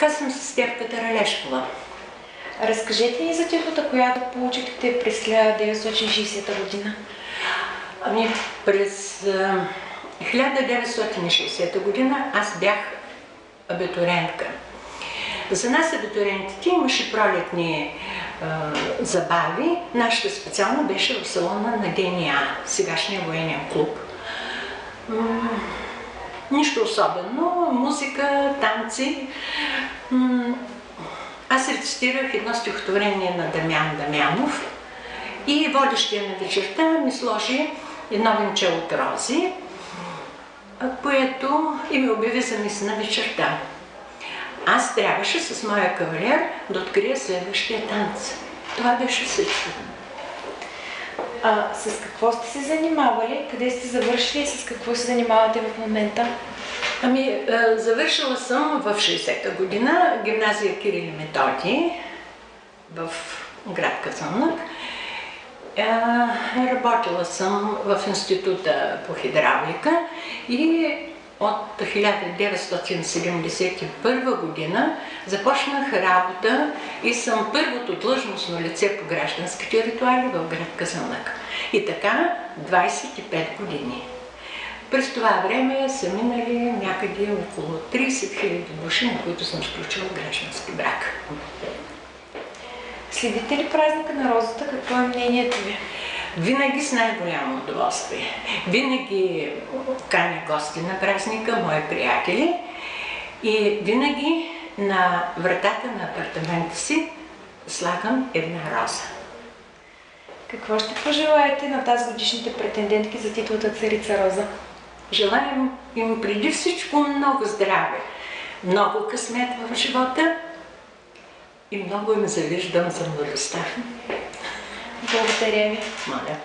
Аз съм с Стефката Ралешкова. Разкажете ни за титлата, която получихте през 1960 година. Ами, през 1960 година аз бях абитуриентка. За нас абитуриентите имаше пролетни забави. Нашата специално беше в салона на ДНА, сегашния военен клуб. Нищо особено, музика, танци. Аз рецитирах едно стихотворение на Дамян Дамянов и водещия на вечерта ми сложи едно венче от рози, което и ми обяви за мис на вечерта. Аз трябваше с моя кавалер да открия следващия танц. Това беше всичко. С какво сте се занимавали? Къде сте завършили и с какво се занимавате в момента? Ами, завършила съм в 60-та година гимназия Кирил и Методий в град Казанлък. Работила съм в Института по хидравлика и от 1971 година започнах работа и съм първото длъжностно лице по гражданските ритуали в град Казанлък. И така 25 години. През това време са минали някъде около 30 000 души, на които съм сключила граждански брак. Следите ли празника на розата? Какво е мнението ви? Винаги с най-голямо удоволствие. Винаги каня гости на празника, мои приятели, и винаги на вратата на апартамента си слагам една роза. Какво ще пожелаете на тази годишните претендентки за титлата Царица Роза? Желаем им преди всичко много здраве, много късмет в живота и много им завиждам за младостта. Благодаря ви. Моля.